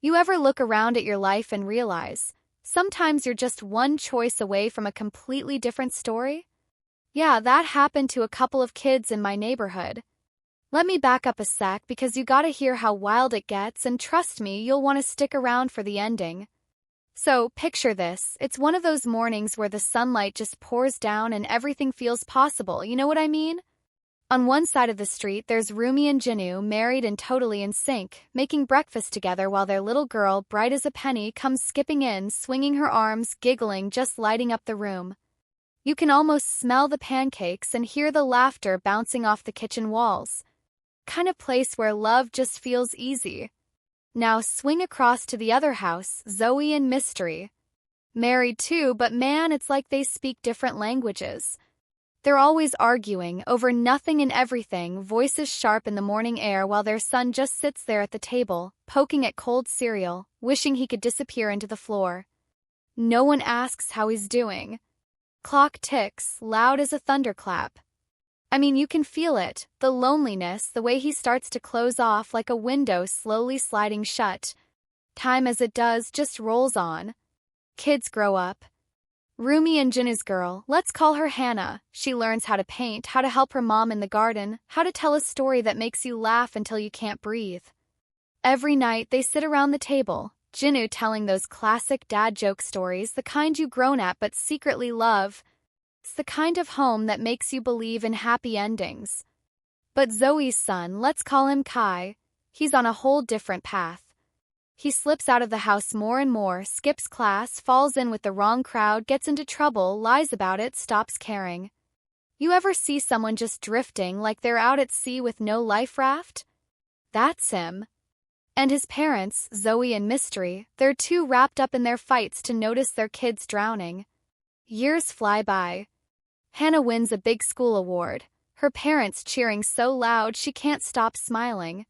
You ever look around at your life and realize, sometimes you're just one choice away from a completely different story? Yeah, that happened to a couple of kids in my neighborhood. Let me back up a sec because you gotta hear how wild it gets, and trust me, you'll want to stick around for the ending. So, picture this. It's one of those mornings where the sunlight just pours down and everything feels possible, you know what I mean? On one side of the street, there's Rumi and Zoey, married and totally in sync, making breakfast together while their little girl, bright as a penny, comes skipping in, swinging her arms, giggling, just lighting up the room. You can almost smell the pancakes and hear the laughter bouncing off the kitchen walls. Kind of place where love just feels easy. Now swing across to the other house, Zoey and Mystery. Married too, but man, it's like they speak different languages. They're always arguing over nothing and everything, voices sharp in the morning air while their son just sits there at the table, poking at cold cereal, wishing he could disappear into the floor. No one asks how he's doing. Clock ticks, loud as a thunderclap. I mean, you can feel it, the loneliness, the way he starts to close off like a window slowly sliding shut. Time as it does just rolls on. Kids grow up. Rumi and Zoey's girl, let's call her Hannah. She learns how to paint, how to help her mom in the garden, how to tell a story that makes you laugh until you can't breathe. Every night they sit around the table, Zoey telling those classic dad joke stories, the kind you groan at but secretly love. It's the kind of home that makes you believe in happy endings. But Zoey's son, let's call him Kai, he's on a whole different path. He slips out of the house more and more, skips class, falls in with the wrong crowd, gets into trouble, lies about it, stops caring. You ever see someone just drifting like they're out at sea with no life raft? That's him. And his parents, Zoey and Mystery, they're too wrapped up in their fights to notice their kids drowning. Years fly by. Hannah wins a big school award, her parents cheering so loud she can't stop smiling.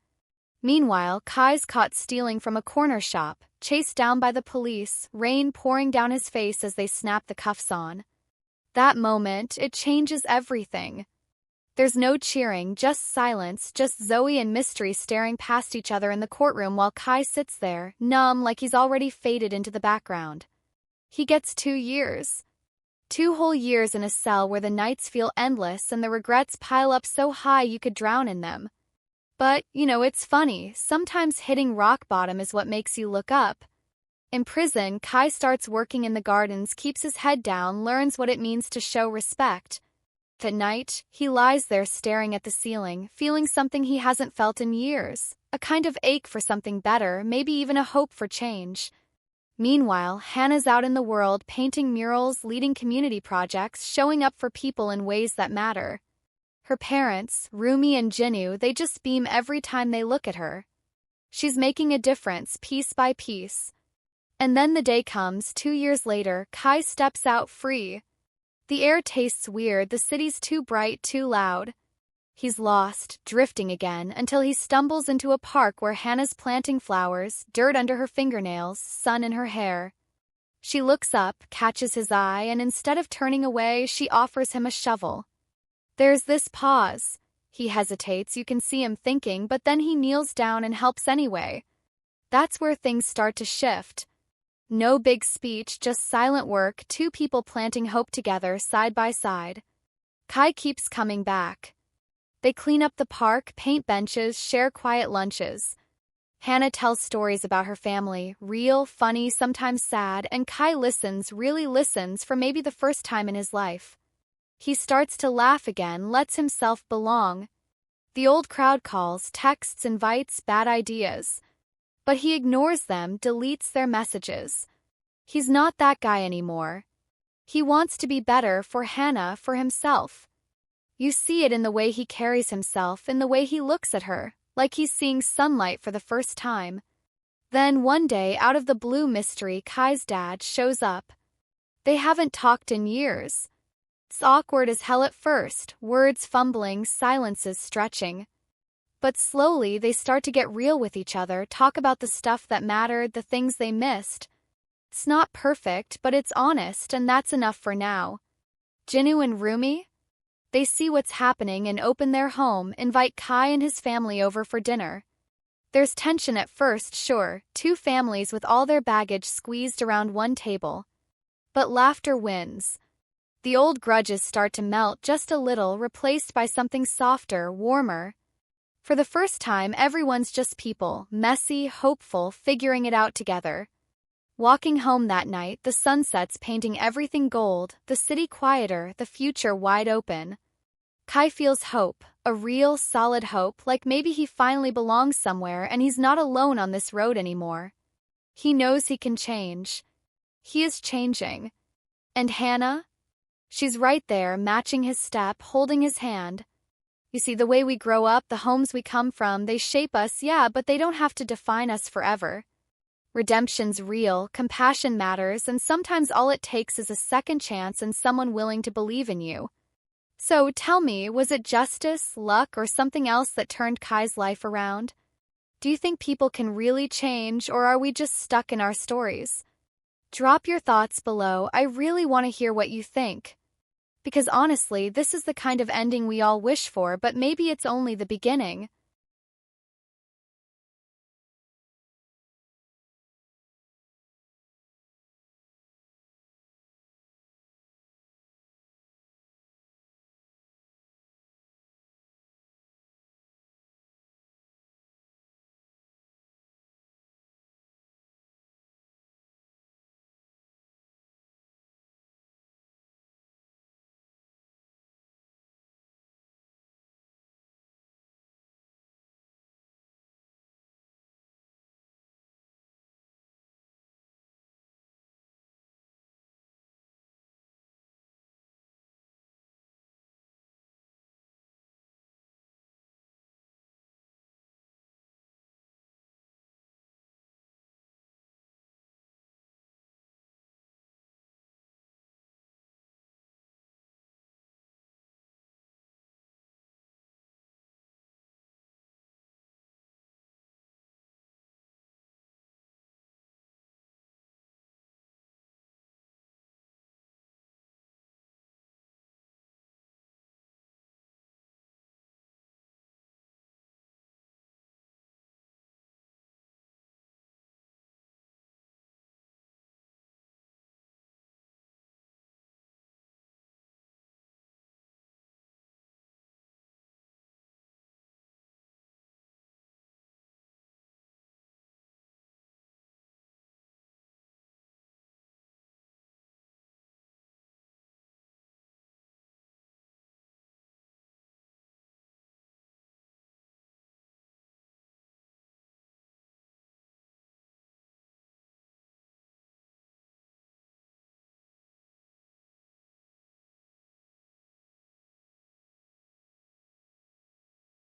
Meanwhile, Kai's caught stealing from a corner shop, chased down by the police, rain pouring down his face as they snap the cuffs on. That moment, it changes everything. There's no cheering, just silence, just Zoey and Mystery staring past each other in the courtroom while Kai sits there, numb like he's already faded into the background. He gets 2 years. 2 whole years in a cell where the nights feel endless and the regrets pile up so high you could drown in them. But, it's funny, sometimes hitting rock bottom is what makes you look up. In prison, Kai starts working in the gardens, keeps his head down, learns what it means to show respect. At night, he lies there staring at the ceiling, feeling something he hasn't felt in years, a kind of ache for something better, maybe even a hope for change. Meanwhile, Hannah's out in the world painting murals, leading community projects, showing up for people in ways that matter. Her parents, Rumi and Zoey, they just beam every time they look at her. She's making a difference, piece by piece. And then the day comes, 2 years later, Kai steps out free. The air tastes weird, the city's too bright, too loud. He's lost, drifting again, until he stumbles into a park where Hannah's planting flowers, dirt under her fingernails, sun in her hair. She looks up, catches his eye, and instead of turning away, she offers him a shovel. There's this pause. He hesitates, you can see him thinking, but then he kneels down and helps anyway. That's where things start to shift. No big speech, just silent work, 2 people planting hope together, side by side. Kai keeps coming back. They clean up the park, paint benches, share quiet lunches. Hannah tells stories about her family, real, funny, sometimes sad, and Kai listens, really listens, for maybe the first time in his life. He starts to laugh again, lets himself belong. The old crowd calls, texts, invites, bad ideas. But he ignores them, deletes their messages. He's not that guy anymore. He wants to be better for Hannah, for himself. You see it in the way he carries himself, in the way he looks at her, like he's seeing sunlight for the first time. Then one day, out of the blue, Mystery, Kai's dad, shows up. They haven't talked in years. It's awkward as hell at first, words fumbling, silences stretching. But slowly they start to get real with each other, talk about the stuff that mattered, the things they missed. It's not perfect, but it's honest, and that's enough for now. Zoey and Rumi? They see what's happening and open their home, invite Kai and his family over for dinner. There's tension at first, sure, two families with all their baggage squeezed around one table. But laughter wins. The old grudges start to melt just a little, replaced by something softer, warmer. For the first time, everyone's just people, messy, hopeful, figuring it out together. Walking home that night, the sunsets painting everything gold, the city quieter, the future wide open. Kai feels hope, a real, solid hope, like maybe he finally belongs somewhere and he's not alone on this road anymore. He knows he can change. He is changing. And Hannah? She's right there, matching his step, holding his hand. You see, the way we grow up, the homes we come from, they shape us, yeah, but they don't have to define us forever. Redemption's real, compassion matters, and sometimes all it takes is a second chance and someone willing to believe in you. So tell me, was it justice, luck, or something else that turned Kai's life around? Do you think people can really change, or are we just stuck in our stories? Drop your thoughts below. I really want to hear what you think. Because honestly, this is the kind of ending we all wish for, but maybe it's only the beginning.